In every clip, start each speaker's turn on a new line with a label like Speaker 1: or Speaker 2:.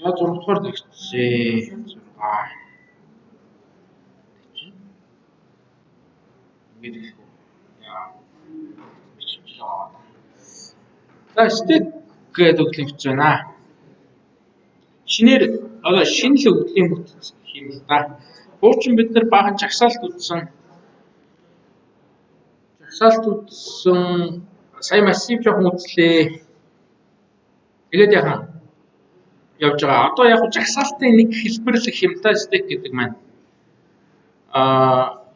Speaker 1: За 6 дугаар дэгчээ. 6. Ингээд хэлэх үү. Яа. За стек гэдэг үг хэлж байна. Шинээр одоо шинэ л өгдлийн бүтэц гэх юм л да. Хуучин бид нар баахан жагсаалт үзсэн. Сая массив жоохон үзлээ. Тэгээд яхан явж байгаа. Одоо яг жагсаалтын нэг хэлбэр л их юм да стек гэдэг маань.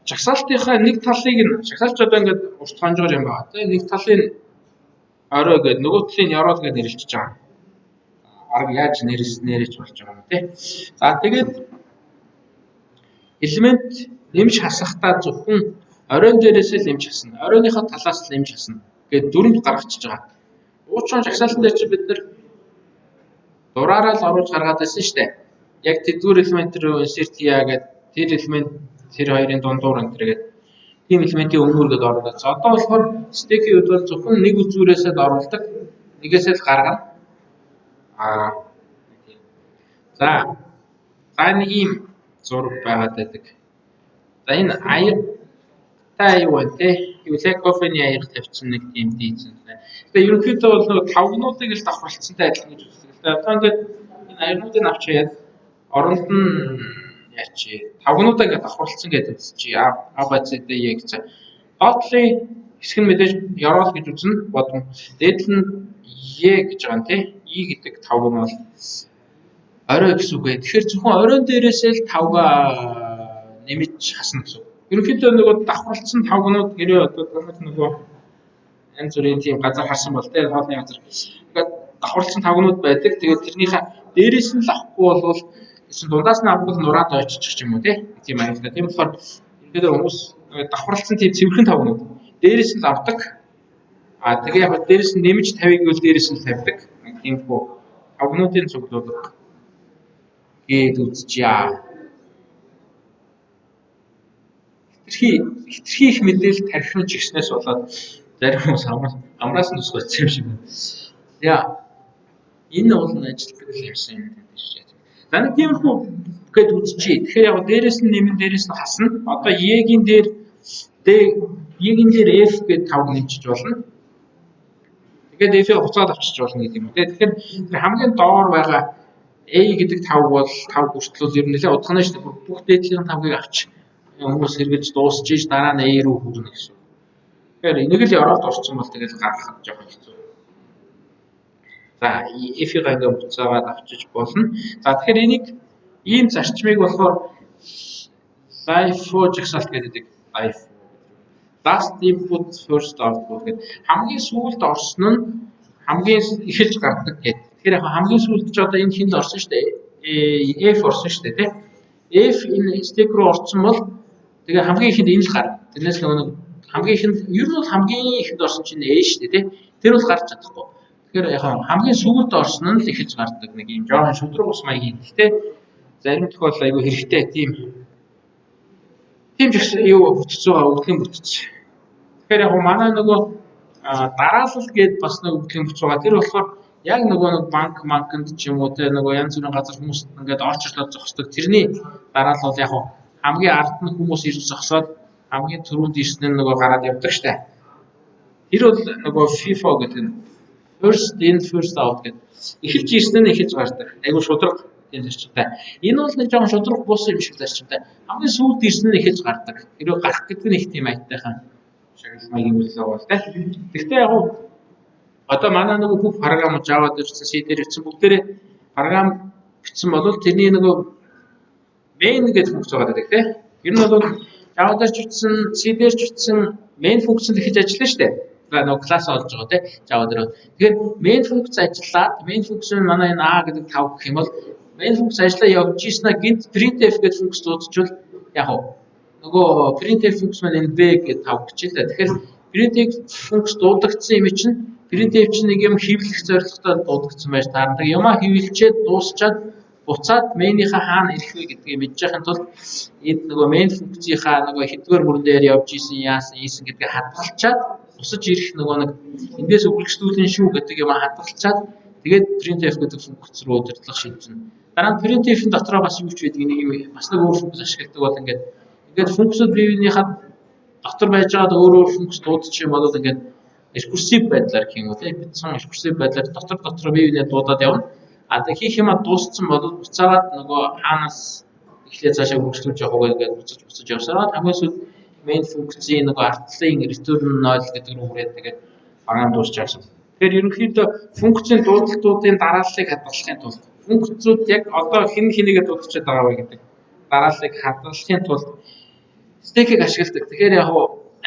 Speaker 1: Жагсаалтынхаа нэг талыг нь жагсаалч одоо ингээд урт хонжоор юм байна. Тэгээд нэг талын орой гэдэг нөгөө талын ёроол гэж нэрлэж байгаа. Арга яаж нэрлэж болж байгаа юм те. За тэгээд элемент нэмж хасахдаа зөвхөн оройн дээрээс л нэмж хасна. Оройныхоо талаас л нэмж хасна. Гэт дүрмд гаргачихж байгаа. Уучин жагсаалтан дээр чи бид нар дураараа л оруулж гаргаад байсан шүү дээ. Яг тэдгээр элемент рүү insert хийя гэдэг тэр элемент тэр хоёрын дундуур энэ гэдэг тийм элементийн өмнөр гэдээ оруулаад. Одоо болохоор стекийн үед бол зөвхөн нэг үзүүрээсээ л оруулдаг. Нэгээсээ л гаргана. За нэг ийм зураг байгаад байдаг. За энэ аяр юу вэ те? Юулээ кофений аяр тавьчихсан нэг тийм дийцэн. Тэгээ ерөнхийдөө бол нэг тавгнуудыг л давхарлцсантай адилхан гэж үздэг. Одоо ингээд энэ аярнуудыг авч хаяад оронд нь яачи тавгнуудаа ингээд давхарлцсан гэдэг үзчихье. ABCD гэж. Доотлын хэсэг нь мэдээж ёроол гэж үзнэ бодно. Дээдл нь E гэж байгаа юм те. E гэдэг тавг нь бол орой гэсэн үг бай. Тэгэхээр зөвхөн оройн дээрээсээ л тавга нэмж хасна гэсэн үг. Ерөнхийдөө нөгөө давхарлцсан тавгнууд гэрээ одоо нөгөө янз бүрийн тийм газар харсан бол те хоолны газар. Тэгээд давхарлцсан тавгнууд байдаг. Тэгээд тэрнийхээ дээрээс нь л авахгүй бол эсвэл дундаас нь авах нураад ойчих юм уу те. Тийм аюултай. Тийм болохоор ерөнхийдөө хүмүүс давхарлцсан тийм цэвэрхэн тавгнууд дээрээс нь л авдаг. Тэгээ яг дээрээс нь нэмж тавиг бол дээрээс нь тавьдаг. Тийм хөө тавгнуудын цуглуулга гээд үзчихье. Хитрхи их мэдээлэл тархинж гиснээс болоод зарим хүмүүс амраас нь усгоцсон юм шиг байна. Яа. Энэ бол ажилтдаг л юмсан юм тийм шүү. За нэг тиймэрхүү гээд үзчихье. Тэгэхээр яг дээрээс нь нэмэн дээрээс нь хасна. Одоо E-гийн дээр F гээд тавг нэмчиж болно. Тэгээд F-ийг хуцаад авчиж болно гэдэг юм. Тэгэхээр хамгийн доор байгаа A гэдэг тавг бол тавг хүртэл ер нь нэлээд удахна шүү дээ. Бүх дээдлийн тавгийг авч хүмүүс хэрглэж дуусч иж дараа нь A руу хүрнэ гэсэн. Тэгэхээр энийг л ороод орсон бол тэгэл гаргахад жоохон хэцүү. За F-ийг ингээ буцаагаад авчиж болно. За тэгэхээр энийг ийм зарчмыг болохоор LIFO жагсаалт гэдэг. LIFO. Last input first output гэдэг. Хамгийн сүүлд орсон нь хамгийн эхэлж гардаг гэдэг. Тэгэхээр яг хамгийн сүүлд ч одоо энэ хинд орсон шүү дээ. F орсон шүү дээ, тийм. F энэ стек руу орсон бол тэгээ хамгийн ихэнд энэ л гарна. Тэрнээс л нэг хамгийн ихэнд ер нь бол хамгийн ихэнд орсон чинь A шүү дээ, тийм. Тэр бол гарч чадахгүй. Тэгэхээр яг хамгийн сүүлд орсон нь л эхэлж гардаг нэг юм жоохон шудраг ус маягийн. Гэхдээ зарим тохиолдолд айгүй хэрэгтэй тийм ч юу бүтц байгаа өгдлийн бүтц. Тэгэхээр яг манай нөгөө дараалал гээд бас нэг өгдлийн бүтц байгаа. Тэр болохоор яг нөгөө нэг банкнд ч юм уу те нөгөө янз бүрийн газар хүмүүс ингээд орч ирлээ зогсдог. Тэрний дараалал бол яг хамгийн ард нь хүмүүс ирж зогсоод хамгийн түрүүнд ирсэн нь нөгөө гараад явдаг штэ. Тэр бол нөгөө FIFO гэдэг нь first in first out гэдэг. Эхэлж ирсэн нь эхэлж гардаг. Айгу шудраг тийм зарчимтай. Энэ бол нэг жоохон шудраг бус юм шиг зарчимтай. Хамгийн сүүлд ирсэн нь эхэлж гардаг. Тэрөө гарах гэдэг нь их тийм айтайхан шагнал маягийн үйлдэл бол тэ. Гэхдээ яг одоо манай нөгөө бүх програм Java дээр C дээр бичсэн бүгдээрээ програм бичсэн бол тэрний нөгөө main гэдэг функц байгаа гэдэг тийм. Ер нь бол Java дээр ч бичсэн, C дээр ч бичсэн main функцэнд ихэж ажиллана шүү дээ. Нөгөө класс олж байгаа тийм Java дээр. Тэгэхээр main функц ажиллаад main функц нь манай энэ A гэдэг тав гэх юм бол main функц ажиллаа явж ийснэ гинт printf гэдэг функц дуудчихвал яг нөгөө printf функц маань энэ B гэдэг тав гэчихлээ. Тэгэхээр printf функц дуудагдсан юм чинь printf чинь нэг юм хэвлэх зорилготой дуудагдсан байж таардаг. Юмаа хэвлчээд дуусчаад буцаад main-ийнхаа хаана ирэх вэ гэдгийг мэдж байхын тулд энд нөгөө main функцийнхаа нөгөө хэдвэр бүрэн дээр явж ийсэн яасан гэдгийг хадгалчаад бусаж ирэх нөгөө нэг эндээс үргэлжлүүлэн шүү гэдэг юм хадгалчаад Тэгээд printf гэдэг функц руу удирдлага шилжинэ. Дараа нь printf-ийн дотроо бас юу ч байдаг нэг юм бас нэг өөр функц ашигладаг бол ингээд функцүүд бие биенийхээ дотор байж байгаад өөр функц дуудчих юм бол ингээд recursive байдлаар гэх юм уу тийм бичсэн recursive байдлаар дотор бие биенээ дуудаад явна. А тэг хийх юмаа дууссан бол буцаагаад нөгөө хаанаас эхлээд цаашаа хөгжлүүлж явах уу гэдэг буцаж явсараад хамгийн сүүлд main функцийн нөгөө артлын return 0 гэдэг рүү хүрээд тэгээд багаан дуусч явсан. Тэгэхээр ерөнхийдөө функцийн дуудалтуудын дарааллыг хадгалахын тулд функцүүд яг одоо хэн хэнийгээ дуудчихад байгаа вэ гэдэг дарааллыг хадгалахын тулд стекийг ашигладаг. Тэгэхээр яг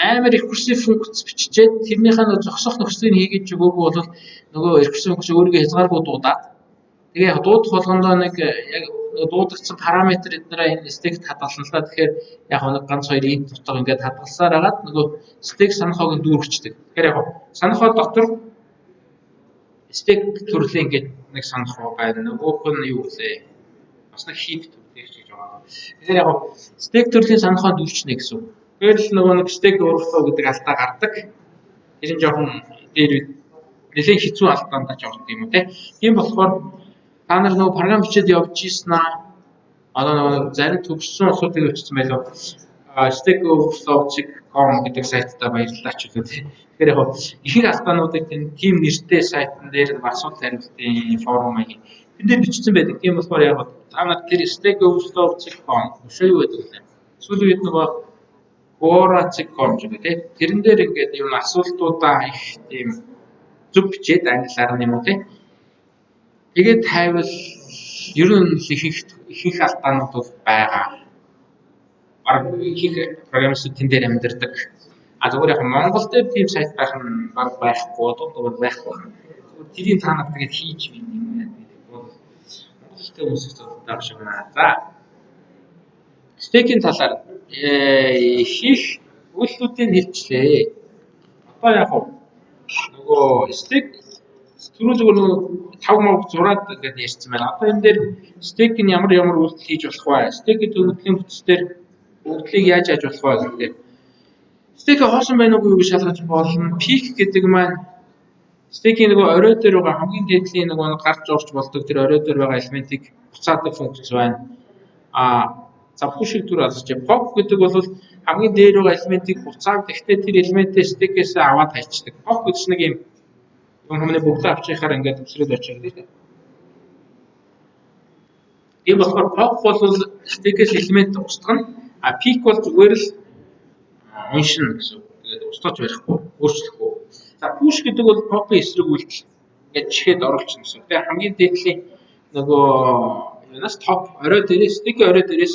Speaker 1: амар recursive функц биччихээд тэрнийхээ зогсох нөхцөлийг хийгээд өгөөгүй бол нөгөө recursive функц өөрийгөө хязгааргүй дуудаад тэгээ яг дуудах болгондоо нэг яг дуудагдсан параметр эднэрээ энэ стект хадгална л да. Тэгэхээр яг нэг ганц хоёр int дотор ингээд хадгалсаар хагаад нөгөө стек санахыг дүүргэждэг. Тэгэхээр яг санахаа дотор стек төрлийн ингээд нэг санах байна. Нөгөөх нь юу вэ? Бас нэг heap төрлийн гэж байгаа. Тэгэхээр яг стек төрлийн санахаа дүүрчнэ гэсэн. Тэгэхээр л нөгөө нэг стек overflow гэдэг алдаа гардаг. Тэр нь жоохон дээр нэлээд хэцүү алдаанд жавдаг юм уу те. Тийм болохоор та нар нөгөө програм бичээд явж ийснаа одоо нөгөө зарим төвшсөн асуудыг өчсөн байлоо. Stack Overflow.com гэдэг сайтаа баярлалаа ч үлээ. Тэгэхээр яг ихэнх алдаануудыг тийм нэртэй сайтн дээр асуулт хариултын форум маяг тэн дээр бичсэн байдаг. Тийм болохоор яг та нар тэр Stack Overflow.com өшөө юу гэдэг вэ? Сүүлийн үед нөгөө Quora.com гэдэг тийм тэрэн дээр ингээд юм асуултуудаа их тийм зөв бичээд англиар нь юм уу тийм тэгээд хайвал ер нь ихэнх алдаанууд бол байгаа. Бараг ихэнх программистууд тэн дээр амьдардаг. А зүгээр яг Монгол дээр тийм сайт байх нь бараг байхгүй, дундуур байхгүй. Зүгээр тэрийг та нар тэгээд хийж байна юм байна. Бол монголчууд хүмүүсээс тодорхой шиг байна. За. Стекийн талаар хийх үйлдэлүүдийг хэлчихлээ. Одоо яг нөгөө стек түрүү зүгээр 5 мог 6-ад гэдэг ярьсан байна. Одоо энэ дээр стек нь ямар үйлдэл хийж болох вэ? Стекийн төлөвлөлийн бүтцээр бүгдлийг яаж болох вэ гэдэг. Стек хоосон байна уугүй юу гэж шалгаж болно. Peak гэдэг маань стекийн нөгөө орой дээр байгаа хамгийн дээдлийн нөгөө гарч орж болдог тэр орой дээр байгаа элементийг буцаадаг функц байна. За push төр асууж pop гэдэг бол хамгийн дээр байгаа элементийг буцааг гэхдээ тэр элементээ стекээс аваад хайчдаг. Pop гэж нэг юм хүмүүний бүгдээ авчихаар ингээд өсрөөд очих гэдэг. Тийм болохоор pop бол стекээс элемент устгана. А peak бол зүгээр л уншина гэсэн. Тэгээд устгаж барихгүй, өөрчлөхгүй. За push гэдэг бол pop-ийн эсрэг үйлдэл. Ингээд чихэд оруулчихна гэсэн. Тэгээд хамгийн дээдлийн нөгөө юунаас top орой дээрээс стекийн орой дээрээс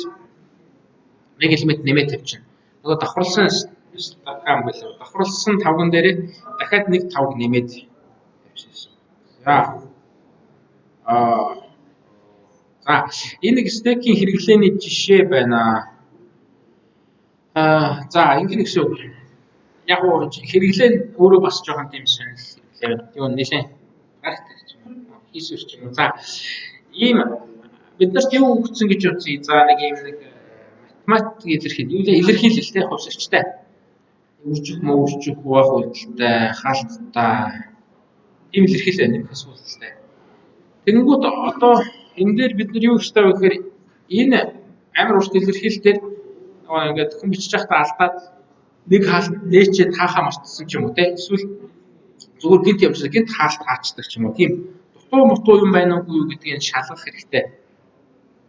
Speaker 1: нэг элемент нэмээд тавьчихна. Нөгөө давхарлсан тавган дээрээ дахиад нэг тавг нэмээд тавьчихсан. За энэ нэг стекийн хэрэглээний жишээ байна. За ингэ гэсэн үг. Яг уу хэрэглээ нь өөрөө бас жоохон тийм сонирхол хэрэглээ байна. Юу нэлээд практик ч юм уу, хийсвэр ч юм уу. За ийм бид нарт юу өгсөн гэж үзье. За нэг ийм нэг математик илэрхийлэл тэ хувьсгчтай. Үржих хуваах үйлдэлтэй, хаалттай ийм илэрхийлэл байна асуудалтай. Тэгэнгүүт одоо энэ дээр бид нар юу хийж байгаа вэ гэхээр энэ амар урт илэрхийлэлээр ингээд хүн бичиж байхдаа алдаад нэг хаалт нээчээд хаахаа мартсан ч юм уу те эсвэл зүгээр гинт явждаг гинт хаалт хаачдаг ч юм уу тийм дутуу юм байна уугүй юу гэдгийг шалгах хэрэгтэй.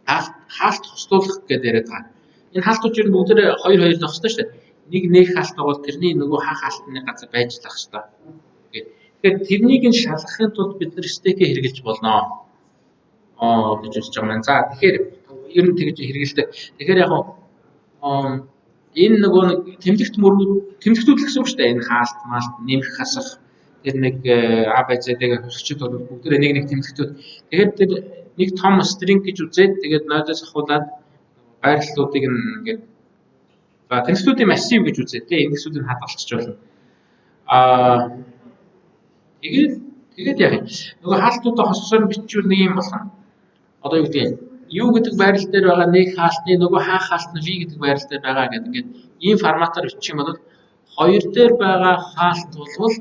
Speaker 1: Хаалт хослуулах гэдэг яриад байгаа. Энэ хаалтууд ер нь бүгдээ 2-2 нөх хэвчээ шүү дээ. Нэг нээх хаалт бол тэрний нөгөө хаах хаалтны газар байж лах хэвчээ. Тэгэхээр тэрнийг нь шалгахын тулд бид нар стекээ хэрэгжилж болно. Гэж үзэж байгаа маань. За тэгэхээр ер нь тэгж хэрэгэлдэг. Тэгэхээр яг энэ нөгөө нэг тэмдэгтүүд л гэсэн үг шүү дээ. Энэ хаалт маалт нэмэх хасах тэр нэг ABCD-г хөсчд бол бүгдээ нэг тэмдэгтүүд. Тэгэхээр тэр нэг том string гэж үзээд тэгээд нойлоос ахуулаад байрлалуудыг ингээд за тэмдэгтүүдийн массив гэж үзээд тийм индексүүдийг хадгалчих болно. Тэгээд яг нөгөө хаалтуудаа хоссоор бичвэл нэг юм болно. Одоо юу гэдэг U гэдэг байрал дээр байгаа нэг хаалтны нөгөө хаах хаалт нь V гэдэг байрал дээр байгаа гэдэг ингээд ийм форматаар бичих юм бол хоёр дээр байгаа хаалт болвол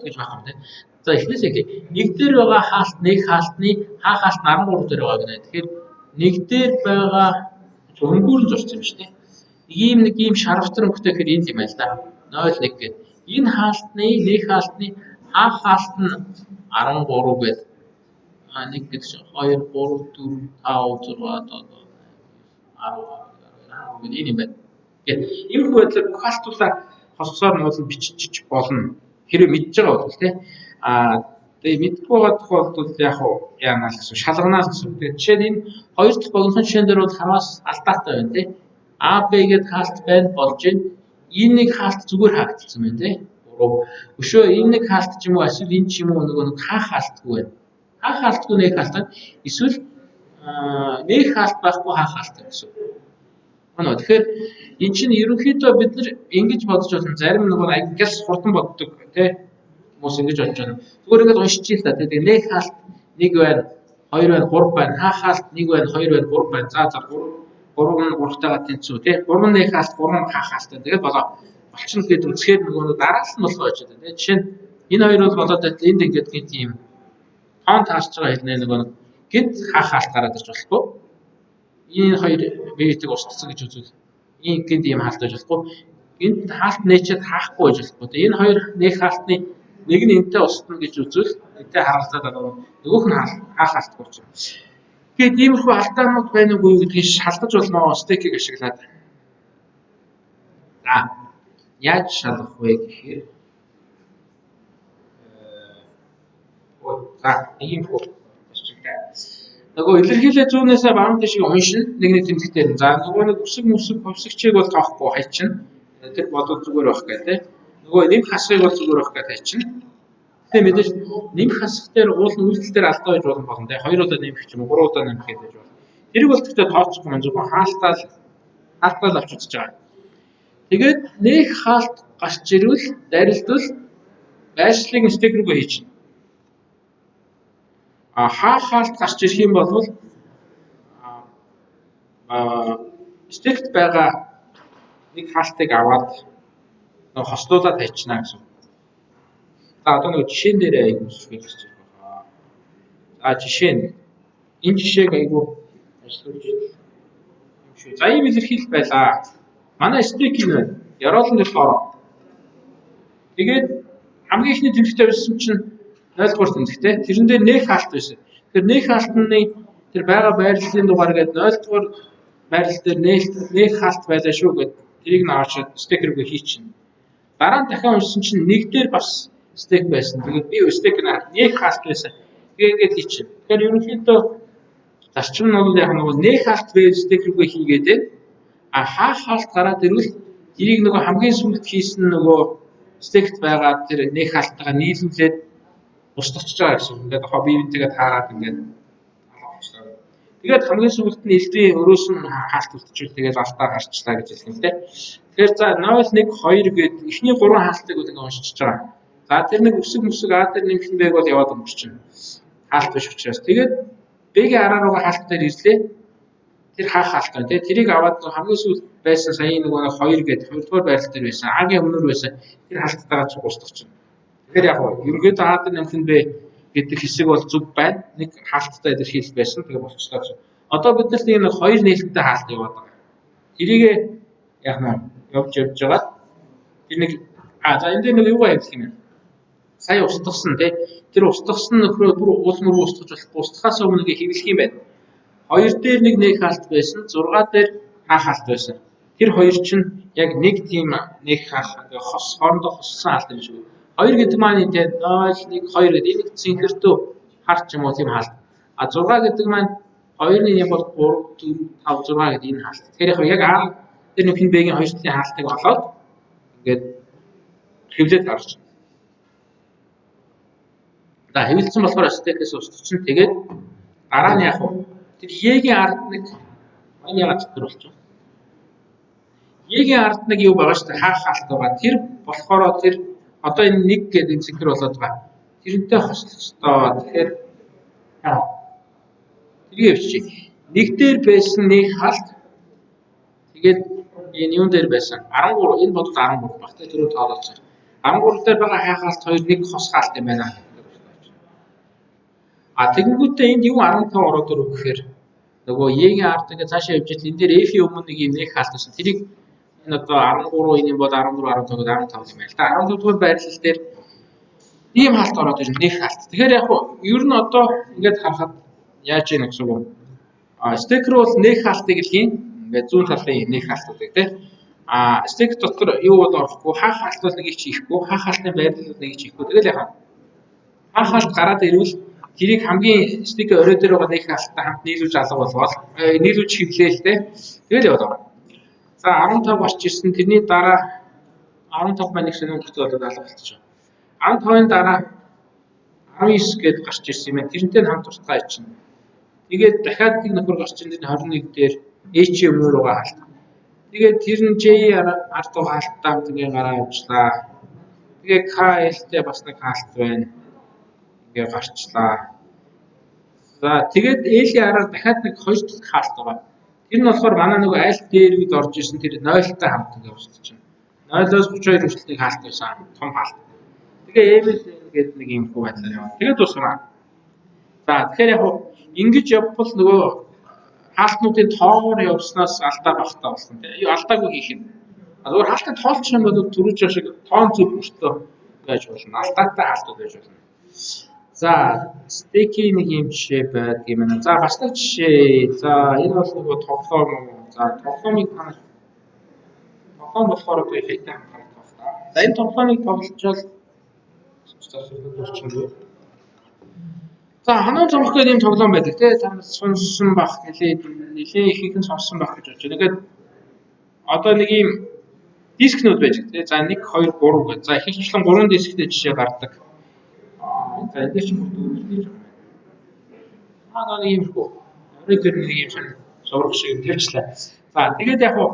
Speaker 1: гэж байна тийм. За эхнээс яг нэг дээр байгаа хаалт нэг хаалтны хаа хаалт нь 13 дээр байгаа гэнэ. Тэгэхээр нэг дээр байгаа өнгөөр нь зурсан юм шүү дээ. Нэг ийм шарвтар өнгөтэй гэхээр энэ юм байл да. 0 1 гэдэг. Энэ хаалтны нэг хаалтны хаа хаалт нь 13 гэдэг. 1 гэдэг чинь 2 3 4 5 6 10 гэдэг юм байна. Гэт иймэрхүү байдлаар бүх хаалтуулаа хосцоор нь бол бичиж болно. Хэрэв мэдж байгаа бол тийм. Тэгээ мэдгүй байгаа тохиолдолд яг яанаа л гэсэн шалганаа л гэсэн. Тэгээ жишээд энэ хоёр дахь богинохон жишээн дээр бол хараас алдаатай байна тийм. А Б гэдэг хаалт байна болж байна. Энэ нэг хаалт зүгээр хаагдсан байна тийм. Өшөө энэ нэг хаалт ч юм уу эсвэл энэ ч юм уу нэг хаах хаалтгүй байна. Хаах хаалтгүй нэг хаалт эсвэл нэг хаалт байхгүй хаах хаалт гэсэн. Тэгэхээр энэ чинь ерөнхийдөө бид нар ингэж бодож байна. Зарим нэг ангиас хурдан боддог тийм. Хүмүүс ингэж бодож байна. Зүгээр ингэж уншиж л да. Тэгээ нэг хаалт 1 байна, 2 байна, 3 байна. Хаах хаалт 1 байна, 2 байна, 3 байна. За 3 нь 3-тайгаа тэнцүү тийм. 3 нэг хаалт, 3 хаах хаалт. Тэгээд болоо болчихно гэдээ үзэхээр нөгөө дараас нь болохоо очоод байна. Жишээ нь энэ хоёр бол болоод байт энд ингэж гинт юм тоон таарч байгаа хэлнэ нөгөө гинт хаах хаалт гараад ирж болохгүй. Энэ хоёр бэйтэг устцсан гэж үзвэл энэ гинт юм хаалт байж болохгүй. Гинт хаалт нээчээд хаахгүй байж болохгүй. Энэ хоёр нэг хаалтны нэг нь энтэй устна гэж үзвэл энтэй харгалзаад нөгөөх нь хаах хаалт болж байна. Тэгээд иймэрхүү алдаанууд байна уу гэдгийг шалгаж болно стекийг ашиглаад. За яаж шалгах вэ гэхээр за иймэрхүү ашигтай. Нөгөө илэрхийлээ зүүнээсээ баруун тишээ уншина нэг тэмдэгтээр. За нөгөө нэг үсэг хувьсгчийг бол тоохгүй хайчна. Тэр бодвол зүгээр байх гэдэг. Нөгөө нэмэх хасгыг бол зүгээр байх гэдэг хайчна. Тэгээ мэдээж нэмэх хасах дээр уул нь үйлдэл дээр алдаа байж болно. Тэгээ 2 удаа нэмэх ч юм уу 3 удаа нэмэх гэж байна. Тэрийг бол тэгтээ тооцохгүй маань зөвхөн хаалтаа авч үзэж байгаа. Тэгээд нэг хаалт гарч ирвэл дарилдвал байршлыг стек рүүгээ хийчихнэ. Хаах хаалт гарч ирэх юм бол стект байгаа нэг хаалтыг аваад хослуулаад хайчна гэсэн. За одоо нэг жишээн дээр айгуу хэлж байгаа. За жишээ нь энэ жишээг айгуу ажиллуулж юм шүү. За ийм илэрхийлэл байлаа. Манай стек юм байна. Яроолн дээр ороо. Тэгээд хамгийн ихний тэмдэгтэй байсан чинь 0-р тэмдэгтэй. Тэрэн дээр нэг хаалт байсан. Тэгэхээр нэг хаалтны тэр байгаа байрлалын дугаар гээд 0-р байрлал дээр нэг хаалт байлаа шүү гэд тэрийг нь аваад стек рүүгээ хийчихнэ. Дараа нь дахин уншсан чинь нэг дээр бас стек байсан. Тэгээд би стек нэг хаалт байсан. Тэгээд хийчихнэ. Тэгэхээр ерөнхийдөө зарчим нь бол яг нэг хаалт байв стек рүүгээ хийгээд хаах хаалт гараад ирвэл тэрийг нөгөө хамгийн сүүлд хийсэн нөгөө стект байгаа тэр нэг хаалтайгаа нийлүүлээд устгachж байгаа гэсэн. Ингээд хоббивэнтэйгээ таараад ингээд тэгээд хамгийн сүүлд нь элдвийн өрөөс нь хаалт үлдчихвэл тэгээд алдаа гарчлаа гэж хэлсэн юм те. Тэгэхээр за 0 1 2 гээд эхний 3 хаалтыг бол ингээд уншиж байгаа. За тэр нэг үсэг А дээр нэмэх байг бол яваад өнгөрчихнэ. Хаалт биш учраас. Тэгээд Б-ийн араа руугаа хаалт дээр ирлээ. Тэр хаах хаалт байна те. Тэрийг аваад хамгийн сүүлд байсан сая нэг 2 гээд 2 дугаар байрлал дээр байсан. А-гийн өмнөр байсан. Тэр хаалттайгаа ч устгachна. Тэгэхээр яг ерөнхийдөө А дээр нэмэх Б гэдэг хэсэг бол зүг байна. Нэг хаалттай илэрхийлэл байсан. Тэгээ болчихлоо гэсэн. Одоо биднэрт нэг хоёр нээлттэй хаалт яваад байгаа. Тэрийг яг явж байгаа. Тэр нэг за энэ дээр нэг юу байв гэх юм бэ? Сая устгасан тий. Тэр устгасан нөхрөө бүр уулмөр устгаж болохгүй. Устгахаас өмнө хэвлэх юм байна. 2 дээр нэг хаалт байсан. 6 дээр хаах хаалт байсан. Тэр хоёр чинь яг нэг тийм нэг хаах хоорондоо хоссон хаалт юм шиг. 2 гэдэг маань энэ 0 1 2 гэдэг энэ цэнхэртөө харч юм уу тийм хаалт. А 6 гэдэг маань 2-ны юм бол 3 4 5 6 гэдэг энэ хаалт. Тэгэхээр яг А тэр нөхөн Б-ийн хоёр талын хаалтыг олоод ингээд хэвлээд гарч. За хэвлэлсэн болохоор стекээс устчихна. Тэгээд дараа нь яг тэр Е-ийн ард нэг яагаад зэтэр болчих. Е-ийн ард нэг юу байгаа шүү дээ. Хаах хаалт байгаа. Тэр болохоор тэр одоо энэ 1 гэдэг энэ цэнхэр болоод байгаа. Тэрнтэй хослолцоо. Тэгэхээр тэрийг өвчиж. Нэг дээр байсан нэг хаалт. Тэгээд энэ юун дээр байсан 13 энэ бодол 13 баг. Тэр төрөө тоололцоо. 13 дээр байгаа хаах хаалт 2 нэг хос хаалт юм байна. А тэгэнгүүтээ энд юу 15 ороод ирв гэхээр нөгөө Е-ийн ард ингээ цаашаа явж идэл энэ дээр F-ийн өмнө нэг юм нэг хаалт байсан. Тэрийг энэ одоо 13 энэ юм бол 14, 15-д 15 юм байна л да. 15 дугаар байрлал дээр ийм хаалт ороод ирнэ нэг хаалт. Тэгэхээр яг ер нь одоо ингээд харахад яаж яах гэсэн үг. Стекер бол нэг хаалтыг л хийн. Ингээд зүүн талын нэг хаалтуудыг тий. Стек дотор юу бол орохгүй, хаах хаалт бол нэг их хийхгүй, хаах хаалтны байрлал бол нэг их хийхгүй. Тэгэл яхаа. Хаах хаалт гараад ирвэл тэрийг хамгийн стикер орой дээр байгаа нэг хаалттай хамт нийлүүлж алга болгоод нийлүүлж хэвлээлтэй. Тэгэл яваад байгаа. За 15 гарч ирсэн. Тэрний дараа 15 маань их сонирхолтой болоод алга болчихсон. 15-ын дараа 19 гээд гарч ирсэн юм байна. Тэрнтэй хамт тусгай чинь. Тэгээд дахиад нэг нөхөр гарч ирсэн 21 дээр H өмнө руугаа хаалт. Тэгээд тэр нь J ард руу хаалттай хамт ингээ гараа явуулчлаа. Тэгээд KL-тэй бас нэг хаалт байна. Ингээ гарчлаа. За тэгээд L-ийн араар дахиад нэг хоёр дахь хаалт байгаа. Тэр нь болохоор манай нөгөө аль дээр үед орж ирсэн тэр 0-тай хамт ингээ устж байна. 0-оос 32 хүртэл нэг хаалт байсан. Том хаалт. Тэгээ ML гэдэг нэг юм хүү байдлаар яваа. Тэгээд дуусна. За тэгэхээр яг ингэж явбал нөгөө хаалтнуудын тоогоор явснаас алдаа багтаа болсон тийм. Юу алдаагүй хийх юм. Зүгээр хаалтын тоолч юм бол түрүүж шиг тоон зүг мөртөө байж болно. Алдаатай хаалтууд байж болно. За стеки нэг юм жишээ байдаг юм байна. За бас нэг жишээ. За энэ бол нөгөө тоглоом. За тоглоомыг танах. Тоглоом болохоор одоо ихтэй хамгаалах байна. За энэ тоглоомыг тоглолцвол за ханаа цомох гэдэг юм тоглоом байдаг тий. Та сонссон баг нэлээд ихэнх нь сонссон баг гэж бодож байна. Тэгээд одоо нэг юм дискнүүд байж тий. За 1 2 3 гэж. За ихэнчлэн 3 дисктэй жишээ гардаг. За энэ чинь бүрдүүлж байгаа. Нэг юм хөө. Орой дээр нэг юм шиг зураг шиг тавьчлаа. За тэгээд яг хуу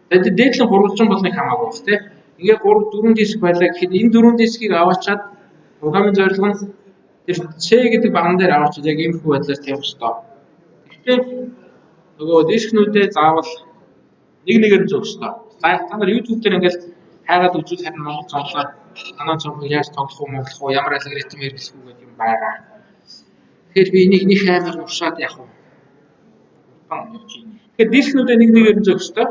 Speaker 1: тэгээд дээдлэн гурвалжин бол нэг хамаагүй баг тий. Ингээ 3 4 диск байлаа гэхэд энэ 4 дискийг аваачаад програмын зорилго нь тэр C гэдэг баган дээр аваачаад яг ийм хүү байдлаар тавих ёстой. Гэхдээ нөгөө дискнүүдээ заавал нэг нэгээр нь зөөх ёстой. За та нар YouTube дээр ингээл хайгаад үзвэл харин Монгол цонхоор танаа цонхоо яаж тоглох уу, монголох уу, ямар алгоритм хэрэглэх үү гэдэг юм байгаа. Тэгэхээр би энийг нэг амар уршаад яах вэ? Тэгэхээр дискнүүдээ нэг нэгээр нь зөөх ёстой.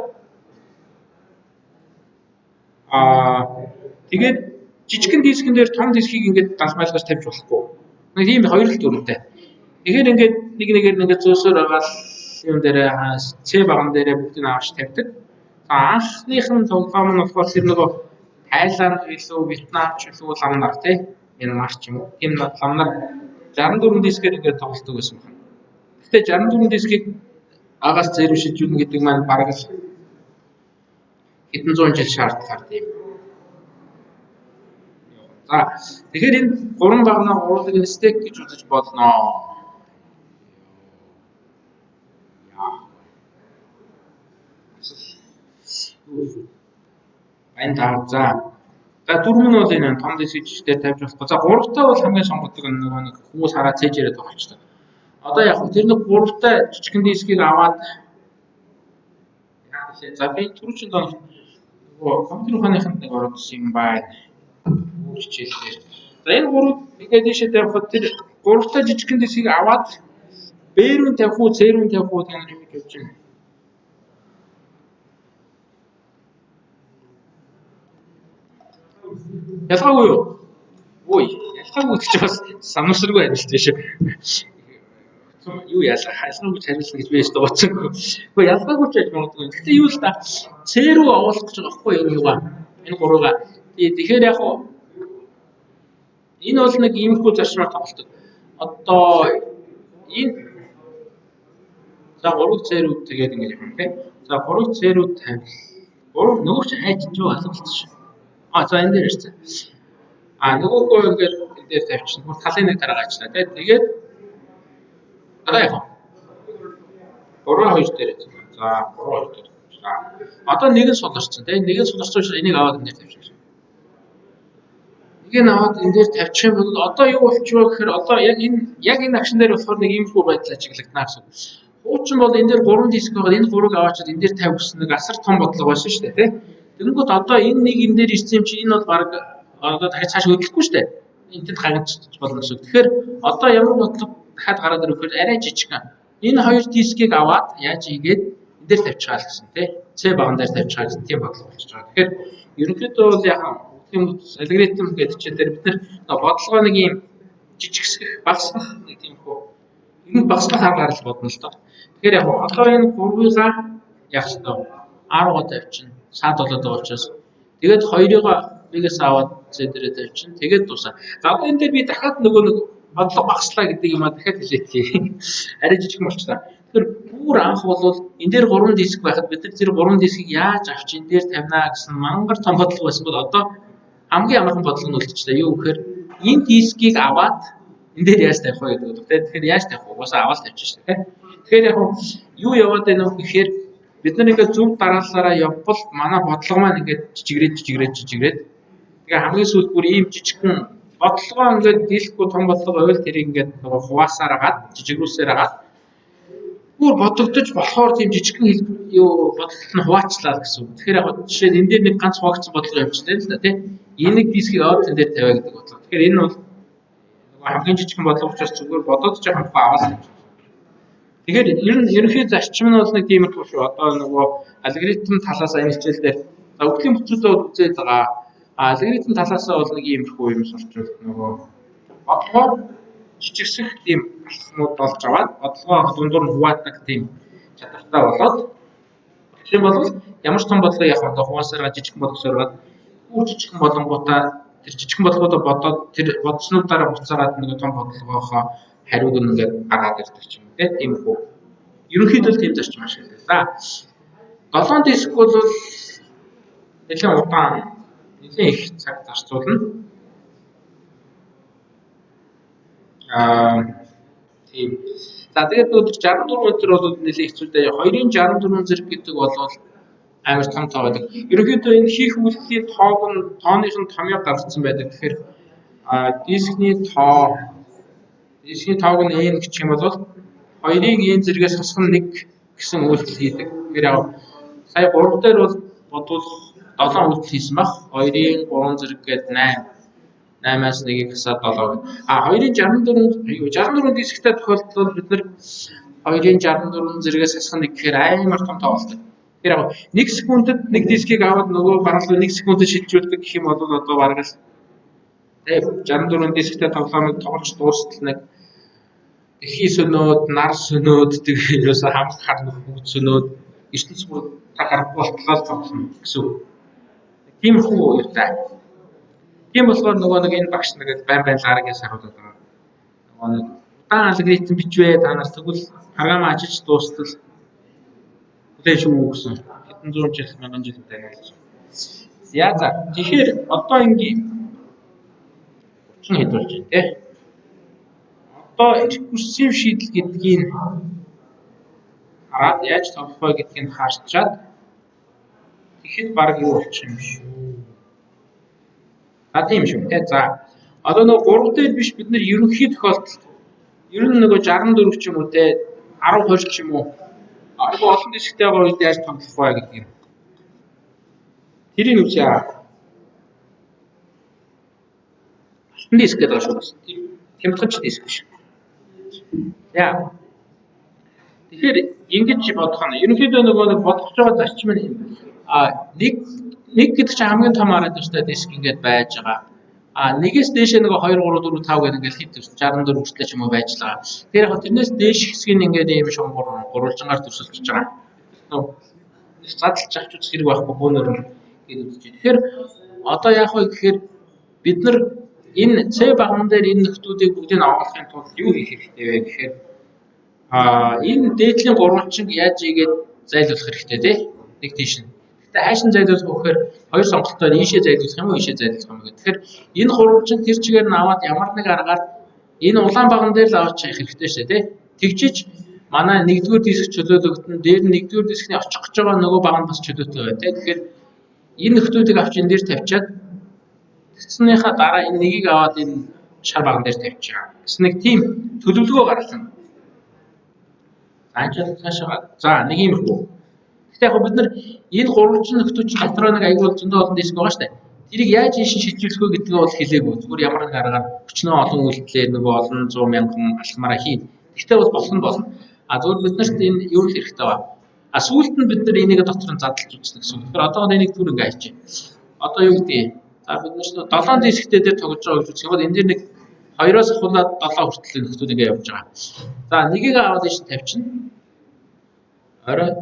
Speaker 1: Тэгээд жижигхэн дискэн дээр том дискийг ингээд далмайлгаж тавьж болохгүй. Нэг тийм хоёр л дүрмтэй. Тэгэхээр ингээд нэг нэгээр нь ингээд зөөсөөр байгаа юм дээр C баган дээрээ бүгдийг авч тавьдаг. За анхных нь тоглоом нь болохоор тэр нөгөө Тайланд илүү, Вьетнам ч илүү ламнар тий. Мянмар ч юм уу. Тийм ламнар 64 дискээр ингээд тоглолдог байсан байна. Гэхдээ 64 дискийг агаас зэрэг шижүүлнэ гэдэг маань бараг л хэдэн зуун жил шаардлагаар тийм. За тэгэхээр энэ гурван багнаа гурван стек гэж үзэж болно. Айн таа за. За дөрөв нь бол энэ том диск дээр тавьж болохгүй. За гуравтаа бол хамгийн сонгодог нөгөө нэг хүмүүс хараа цээжээрээ тоглолцдог. Одоо яг тэр нэг гуравтаа жижигхэн дискийг аваад за би түрүүчэн доо компьютер ухааныханд нэг ороод ирсэн юм байна. Хичээлээр. За энэ гурав ингээд дэшээ тавихад тэр гуравтаа жижигхэн дисгийг аваад B-рүүн тавих уу, C-рүүн тавих уу гэж явж байна. Ялгаагүй юу? Ой, ялгаагүй гэж бас санамсаргүй байна шүү дээ. Юу ялгаа хайсан гэж хариулсан гэж байж дууцсангүй. Гэхдээ ялгаагүй ч байж магадгүй. Гэхдээ юу л да C рүү оруулах гэж байгаа байхгүй юу юугаа. Энэ гурваа. Тэгэхээр яг хуу энэ бол нэг иймэрхүү зарчмаар тоглолдог. Одоо энэ за 3 C рүү тэгээд ингэж юм тийм. За 3 C рүү тавил. 3 нөгөө ч хайж ч алгалцсан. За энэ дээр ирсэн. Нөгөөгөө ингээд энэ дээр тавьчихсан. Бүр талын нэг дараа гаачлаа тийм. Тэгээд дараа яах вэ? 3-2 дээр. За 3-2 дээр. Одоо нэг нь суларсан тийм. Нэг нь суларсан учраас энийг аваад энэ дээр тавьчихсан. Энийг аваад энэ дээр тавьчих юм бол одоо юу болчихвоо гэхээр одоо яг энэ акшн дээр болохоор нэг юм хүү байдал ажиглагдана гэсэн. Хуучин бол энэ дээр 3 диск байгаа. Энэ 3-ыг аваачаад энэ дээр тавих гэсэн нэг асар том бодлого байсан шүү дээ тийм. Тэгэнгүүт одоо энэ нэг энэ дээр ирсэн юм чи энэ бол баг одоо дахиж цааш хөдлөхгүй шүү дээ. энтэд хангалтж болно гэсэн. Тэгэхээр одоо ямар бодлого дахиад гараад ирэх вэ? Арай жижигхан. Энэ хоёр дискийг аваад яаж хийгээд энэ дээр тавьчихаа л гэсэн тий. C баган дээр тавьчихаа гэсэн тийм бодлого болчихж байгаа. Тэгэхээр ерөнхийдөө бол яг юм алгоритм гэдэг чинь дээр бид нар бодлогоо нэг юм жижигсгэх, багасгах нэг тийм хөө. Энэ багасгах аргаар л бодно л доо. Тэгэхээр яг одоо энэ 3-ыгаа яг ч доо 10-га тавьчихна. Саад болоод байгаа учраас тэгээд 2-ыгаа нэгээс аваад Z дээрээ тавьчихна. Тэгээд дуусаа. За одоо энэ дээр би дахиад нөгөө нэг бодлого багаслаа гэдэг юм а дахиад хэлээдхий. Арай жижиг болчихлоо. Тэгэхээр бүр анх бол энэ дээр 3 диск байхад бид нар тэр 3 дискийг яаж авч энэ дээр тавина гэсэн мангар том бодлого байсан бол одоо хамгийн амархан бодлого нь үлдчихлээ. Юу гэхээр энэ дискийг аваад энэ дээр яаж тавих вэ гэдэг үг. Тэгэхээр яаж тавих вэ? Угаасаа аваад тавьчих шээ. Тэгэхээр яг юу яваад байна вэ гэхээр бид нар ингээд зөв дараалалаараа явбал манай бодлого маань ингээд жижигрээд. Тэгээ хамгийн сүүлд бүр ийм жижигхэн бодлогоо ингээд дийлэхгүй том бодлого байвал тэрийг ингээд нөгөө хуваасаар агаад жижигрүүлсээр агаад бүр бодогдож болохоор тийм жижигхэн юу бодлолт нь хуваачлаа гэсэн үг. Тэгэхээр яг жишээ нь энэ дээр нэг ганц хуваагдсан бодлого явчихлаа л да тий. Энийг дискийг аваад энэ дээр тавиа гэдэг бодлого. Тэгэхээр энэ бол нөгөө хамгийн жижигхэн бодлого учраас зүгээр бодоод жоохон аваад. Тэгэхээр ерөнхий зарчим нь бол нэг тиймэрхүү шүү. Одоо нөгөө алгоритм талаас энэ хичээл дээр өвлийн бүтцүүдээ үзээд байгаа. Алгоритм талаас нь бол нэг иймэрхүү юм сурчвал нөгөө бодлогоо жижигсэх тийм алхмууд болж аваад бодлогоо дундуур нь хуваадаг тийм чадвартай болоод тийм бол ямар ч том бодлого яг одоо хуваасараа жижигхэн бодлого соргаад бүр жижигхэн болонгуудаа тэр жижигхэн бодлогоодоо бодоод тэр бодснуудаараа буцаагаад нэг том бодлогоохоо хариуг нь ингээд гаргаад ирдэг ч юм уу тийм үү. Ерөнхийдөө тийм зарчим ашиглалаа. За 7 диск бол нэлээд удаан нэлээд их цаг зарцуулна. Тийм. За тэгээд өдөр 64 өдөр бол нэлээд хэцүү дээ. 2-ын 64 зэрэг гэдэг бол амар том тоо байдаг. Ерөнхийдөө энэ хийх үйлдэлийн тооных нь томьёо гаргацсан байдаг. Тэгэхээр дискний тоог нь n гэх юм бол 2-ыг n зэрэгээс хасах нь 1 гэсэн үйлдэл хийдэг. Тэгэхээр яг сая 3 дээр бол бодвол 7 үйлдэл хийсэн баг. 2-ын 3 зэрэг гээд 8-аас 1-ийг хасаад 7 гэдэг. 2-ын 64 дисктэй тохиолдолд бид нар 2-ын 64 зэрэгээс хасах нь 1 гэхээр амар том тоо болдог. Тэгэхээр яг 1 секундэд нэг дискийг аваад нөгөө бараг 1 секундэд шилжүүлдэг гэх юм бол одоо бараг л 64 дисктэй тоглоомыг тоглож дуустал нэг эхий сөнөөд, нар сөнөөд тэгээд ерөөсө хамт харна бүгд сөнөөд ертөнц бүр та гарахгүй болтлоо тоглоно гэсэн үг. Тиймэрхүү юутай. Тийм болохоор нөгөө нэг энэ багш нэгэд байн ларгаас харуулдаг байгаа. Нөгөө нэг удаан алгоритм бичвэ та нар тэгвэл програм ажиллаж дуустал үлээж шүү гэсэн. Хэдэн зуун жил, мянган жил дайгaalж. За тэгэхээр одоо ингийн 30 хэд болж байна те. Одоо рекурсив шийдэл гэдгийг хараад яаж тоглох вэ гэдгийг харчаад тэгэхэд баг юу болчих юм шүү. Тийм шүү те. За одоо нөгөө 3 дээр биш бид нэр ерөнхий тохиолдолд ер нь нөгөө 64 ч юм уу те 10 20 ч юм уу айгүй олон дисктэй байгаа үед яаж тоглох вэ гэдгийг тэрийг үгүй диск гэдэг шүү. Хямдхан диск шүү. Яа. Тэгэхээр ингэж бодох нь ерөнхийдөө нөгөө нэг бодох байгаа зарчим нь юм. Нэг гэдэг чинь хамгийн том араад өстэй диск ингэж байж байгаа. Нэгээс дээшээ нөгөө 2 3 4 5 гэдэг ингээд хит 64 хүртэл ч юм уу байж байгаа. Тэгэхээр яг тэрнээс дээш хэсгийг ингээд ийм шунгуур гурвалжангаар төсөлдөж байгаа. Задлж авч үзэх хэрэг байхгүй бөөнөр гэж үзэж байна. Тэгэхээр одоо яах вэ гэхээр бид нар энэ C баган дээр энэ нөхдүүдийг бүгдийг авахын тулд юу хийх хэрэгтэй вэ гэхээр энэ дээдлийн гурвалжинг яаж ийгээд зайлуулах хэрэгтэй тий? Нэг тийш нь. Гэтэ хайш нь зайлуулах гэхээр хоёр сонголттой ийшээ зайлуулах юм уу, ийшээ зайлуулах юм уу гэх. Тэгэхээр энэ гурвалжинг тэр чигээр нь аваад ямар нэг аргаар энэ улаан баган дээр л аваач хийх хэрэгтэй шүү дээ тий? Тэгжиж манай 1-р диск чөлөөлөгдөн дээр нь 1-р дискний очих гэж байгаа нөгөө баган бас чөлөөтэй байна тий? Тэгэхээр энэ нөхдүүдийг авч энэ дээр тавьчаад тэгснийхаа дараа энэ нэгийг аваад энэ шар баган дээр тавьчихаа. Гэсэн нэг тийм төлөвлөгөө гаргасан. За нэг юм хөө. Гэтэ яг бид нар энэ гурвалжин нөхдүүд чинь дотроо нэг аягүй зөндөө олон диск байгаа шүү дээ. Тэрийг яаж ийш шилжүүлэх вэ гэдгээ бол хэлээгүй. Зүгээр ямар нэг аргаар өчнөө олон үйлдэлээр нөгөө олон 100,000 алхмаараа хийн. Гэхдээ бол болох нь болно. А зүгээр бид нарт энэ юу хэрэгтэй ба. А сүүлд нь бид нар энийг дотор нь задлж үзнэ гэсэн үг. Тэгэхээр одоо энийг түр ингээ хайчих. Одоо юу гэдэг юм? За бид нар 7 дисктэй дээр тоглож байгаа гэж үзэх юм бол энэ дээр нэг 2-оос ахуулаад 7 хүртэл нөхцөл ингээ явж байгаа. За нэгийг аваад ийш тавьчихна. Орой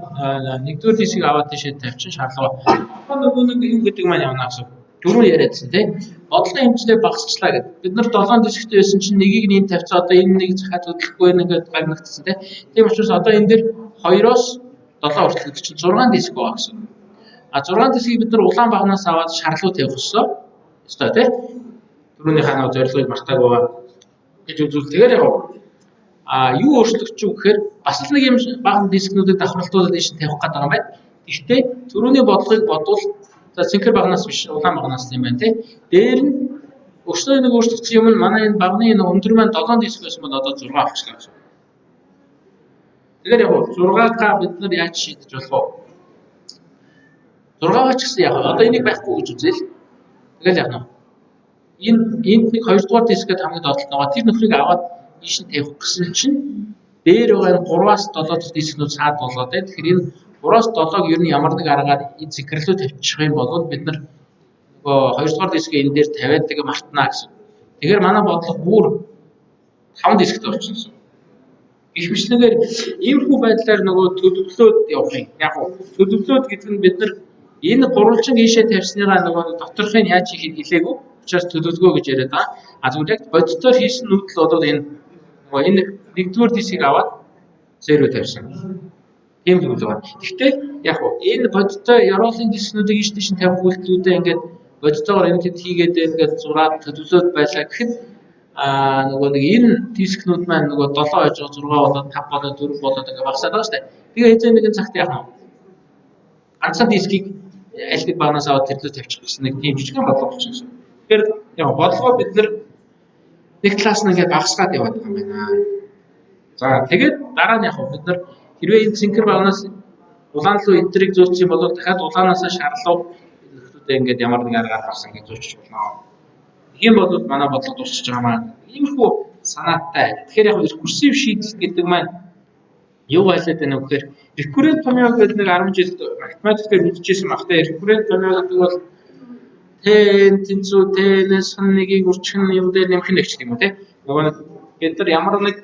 Speaker 1: нэгдүгээр дисийг аваад тийшээ тавьчихна шаардлагагүй. Одоо нөгөө нэг юу гэдэг маань явна гэсэн. Дөрөв яриадсан тийм. Бодлогын хэмжээ багасчлаа гэдэг. Бид нар 7 дисктэй байсан чинь нэгийг нэм тавьцаа одоо энэ нэг захаад хөдлөхгүй нэгээд гарнагдсан тийм. Тийм учраас одоо энэ дээр 2-оос 7 хүртэл чинь 6 диск байгаа гэсэн. А 6 дискийг бид нар улаан багнаас аваад шарлуу тавих ёстой. Ёстой тийм. Түрүүний ханаа зорилгыг мартаагүй байгаа гэж үзвэл тэгэхээр яг юу өөрчлөгдөж юу гэхээр бас л нэг юм бага дискнүүдийг давхралтуулаад ийш тавих гэдэг юм байна. Гэхдээ түрүүний бодлогыг бодвол за цэнхэр багнаас биш улаан багнаас юм байна тий. Дээр нь өчнөө нэг өөрчлөгдсөн юм нь манай энэ багны энэ өндөр маань 7 диск байсан бол одоо 6 болчихлоо гэсэн. Тэгэхээр яг 6-гаа бид нар яаж шийдэж болох вэ? 6-гаа ч гэсэн яг одоо энийг байхгүй гэж үзээл. Тэгэл яг нь энд нэг 2 дугаар дискэд хамгийн доотлол байгаа. Тэр нөхрийг аваад ийш нь тавих гэсэн чинь дээр байгаа 3-аас 7 дахь дискнүүд саад болоод байна. Тэгэхээр энэ 3-аас 7-г ер нь ямар нэг аргаар цэнхэрлүү тавьчих юм бол бид нар нөгөө 2 дугаар дискээ энэ дээр тавиад тэгээ мартнаа гэсэн. Тэгэхээр манай бодлого бүр 5 дисктэй болчихсон. Гэх мэтлэгээр иймэрхүү байдлаар нөгөө төлөвлөлөөд явах юм. Яг нь төлөвлөлөөд гэдэг нь бид нар энэ гурвалжин ийшээ тавьсныгаа нөгөө доторхыг яаж хийхийг хэлээгүй. Учраас төлөвлөгөө гэж яриад байгаа. А зүгээр яг бодитоор хийсэн нүүдэл бол энэ нөгөө энэ нэгдүгээр дисийг аваад зэро тавьсан. Тийм зүйл байна. Гэхдээ яг энэ бодиттой яруулын дискнүүдийг ийш тийш тавих үйлдэлүүдээ ингээд бодитоогоор ингээд хийгээд ингээд зураад төлөвлөөд байлаа гэхэд нөгөө нэг энэ дискнүүд маань нөгөө 7 байж байгаа 6 болоод 5 болоод 4 болоод ингээд багасаад байгаа шүү дээ. Тэгээ хэзээ нэгэн цагт яг ганцхан дискийг аль нэг багнаас аваад төрлөө тавьчих гэсэн нэг тийм жижигхэн бодлого болчихсон. Тэгэхээр яг бодлогоо бид нэг талаас нь ингээд багасгаад яваад байгаа юм байна. За тэгээд дараа нь яг бид нар хэрвээ энэ цэнхэр багнаас улаан руу энтрийг зөөчих юм бол дахиад улаанаас шарлуу нөхдүүдээ ингээд ямар нэг аргаар гарсан гэж зөөчих болно. Тийм бол манай бодлого дуусчих байгаа маань. Иймэрхүү санаатай. Тэгэхээр яг рекурсив шийдэл гэдэг маань юу байлаад байна вэ гэхээр рекуррент томьёо гэдэг нэг 10 жил математикээр үзчихсэн багтаа рекуррент томьёо гэдэг бол t-ийн тэнцүү t-нээс нэгийг үржих нь юу дээр нэмэх нь гэх юм уу те. Нөгөө нэг бид нар ямар нэг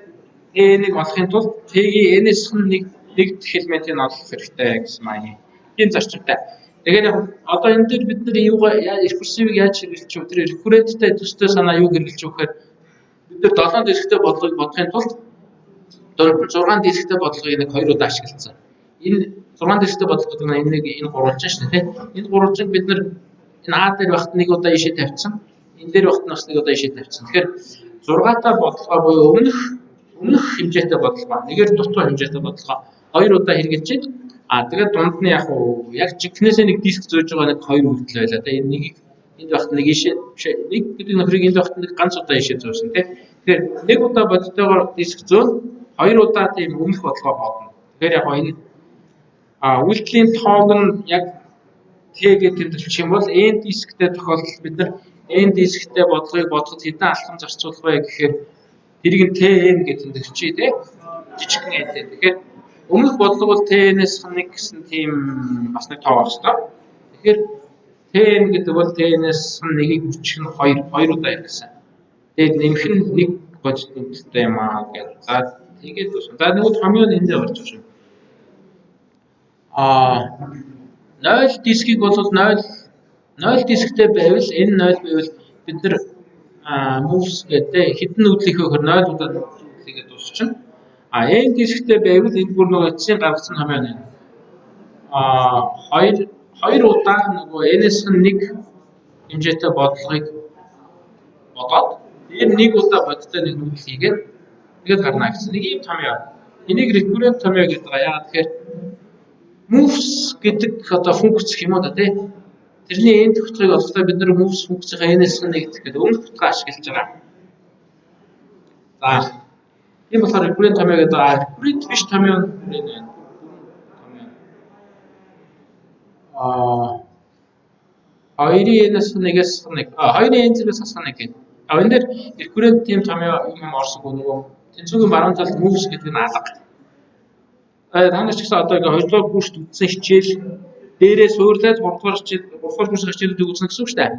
Speaker 1: t-ийг олохын тулд t-ийн n-ээс нэг дэх элементийг олох хэрэгтэй гэсэн маань. Тийм зарчимтай. Тэгэхээр одоо энэ дээр бид нар юугаа рекурсивыг яаж хэрэглэж вэ? Тэр рекурренттэй төстэй санаа юу хэрэглэж вэ гэхээр бид нар 7 дисктэй бодлогыг бодохын тулд 6 дисктэй бодлогыг нэг 2 удаа ашигласан. Энэ 6 дисктэй бодлого гэдэг нь энэ гурвалжин шүү дээ. Энэ гурвалжинг бид нар энэ А дээр багт нэг удаа ишээ тавьчихсан. Энэ дээр багт бас нэг удаа ишээ тавьчихсан. Тэгэхээр 6-тай бодлогоо буюу өмнөх хэмжээтэй бодлого, нэгээр дутуу хэмжээтэй бодлого 2 удаа хэрэгжилж байна. Тэгээд дунд нь яг жигнэсээ нэг диск зөөж байгаа нэг 2 хүртэл байлаа. Энэ нэгийг энд багт нэг ишээ нэг гэдэг нөхрийг энд багт нэг ганц удаа ишээ зөөсөн тийм. Тэгэхээр нэг удаа бодтойгоор диск зөөн 2 удаа тийм өмнөх бодлогоо бодно. Тэгэхээр яг энэ үйлдэлийн тоог нь яг Т-гээ тэмдэглэх юм бол n дисктэй тохиолдолд бид нар n дисктэй бодлогыг бодоход хэдэн алхам зарцуулах вэ гэхээр тэрийг нь Tn гэж тэмдэглэчихье тийм. Жижигхэн n тийм. Тэгэхээр өмнөх бодлого бол Tn-ээс нэг гэсэн тийм бас нэг тоо авах хэрэгтэй. Тэгэхээр Tn гэдэг бол Tn-ээс нэгийг үржих нь 2 удаа ирсэн. Тэгээд нэмэх нь 1 бодит нэмэлттэй юм аа гэж. За тэгээд за нэг томьёо энд дээр орж байна. 0 дискийг бол 0 дисктэй байвал энэ 0 байвал бид нар moves гэдэг хэдэн нүүдлийнхөө 0 удаа нүүдлийгээ дуусчихна. N дисктэй байвал энэ бүр нөгөө эцсийн гаргасан томьёо нэ. 2 удаа нөгөө n-ээс нэг хэмжээтэй бодлогыг бодоод энэ 1 удаа бодтой нэг нүүдэл хийгээд тэгээд гарна гэсэн нэг юм томьёо. Энийг recurrent томьёо гэдэг байгаа. Яагаад тэгэхээр moves гэдэг одоо функц гэх юм уу да тий. Тэрний n төвхтгийг олохдоо бид нар moves функцийн n-ээс нэгдэх гэдэг өмнө төвхтгөө ашиглаж байгаа. За ийм болохоор recurrent томьёо гэдэг recurrent биш томьёо 2-ын n-ээс нэгээс нэг 2-ын n зэрэгс асах нэг гэх. Энэ дээр Mercury тийм том юм орсонгүй нөгөө тэнцвэрийн баруун талд moves гэдэг нь алга. Та нар ч гэсэн одоо ингээ 2 дугаар курст үтсэн хичээл дээрээ суурлаад 3 дугаар хичээл 3 дугаар курсын хичээлүүдийг үзнэ гэсэн үг шүү дээ.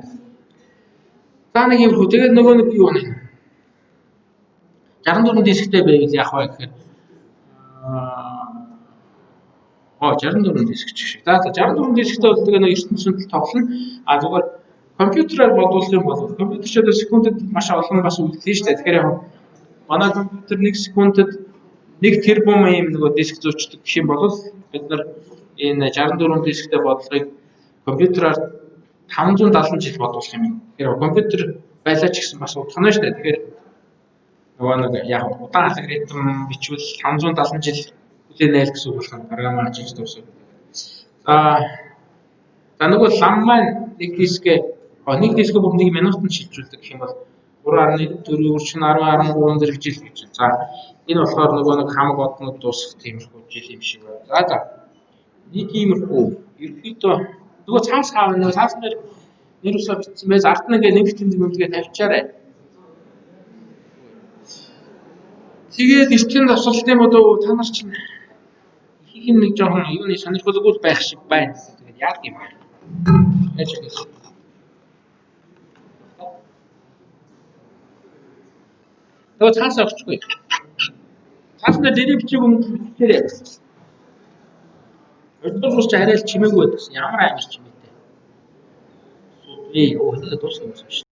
Speaker 1: За нэг юм хөө тэгээд нөгөө нэг юу вэ? 64 дисктэй байвал яах вэ гэхээр 64 диск ч шиг. За 64 дисктэй бол тэгээ нэг ертөнцийн тоглоно. Зүгээр компьютераар бодуулах юм бол компьютер ч одоо секундэд маш олон бас үлдсэн шүү дээ. Тэгэхээр яг манай компьютер 1 секундэд 1 тэрбум ийм нөгөө диск зөөчдөг гэх юм бол бид нар энэ 64 дисктэй бодлогыг компьютераар 570 жил бодуулах юм. Тэгэхээр компьютер байлаа ч гэсэн бас удахна шүү дээ. Тэгэхээр нөгөө нэг яг удаан алгоритм бичвэл 570 жил хүлээнэ гэсэн үг болох програм ажиллаж дуусах. За нөгөө лам маань нэг дисгээ бүр 1 минутанд шилжүүлдэг гэх юм бол 3.4 өршин 10.13 зэрэг жил гэж байна. За энэ болохоор нөгөө нэг хамаг однууд дуусах тиймэрхүү жил юм шиг байна. За нэг иймэрхүү ерөөхдөө нөгөө цаас дээр нэр усаа бичсэн байж ард нь ингээ нэг тэмдэг юмгээ тавьчаарай. Тэгээд эртний тасалт юм одоо та нар чинь их юм нэг жоохон юуны сонирхолгүй байх шиг байна. Тэгээд яах юм бэ? Яаж хийх вэ? Тэгээ цаас өгчгүй. Цаас дээр дэрийг бичиг юм бичээрэй. Өөрөөр хэлбэл арай л чимээгүй байсан. Ямар амар чимээтэй. Юу хэлээд дуусах юм шиг.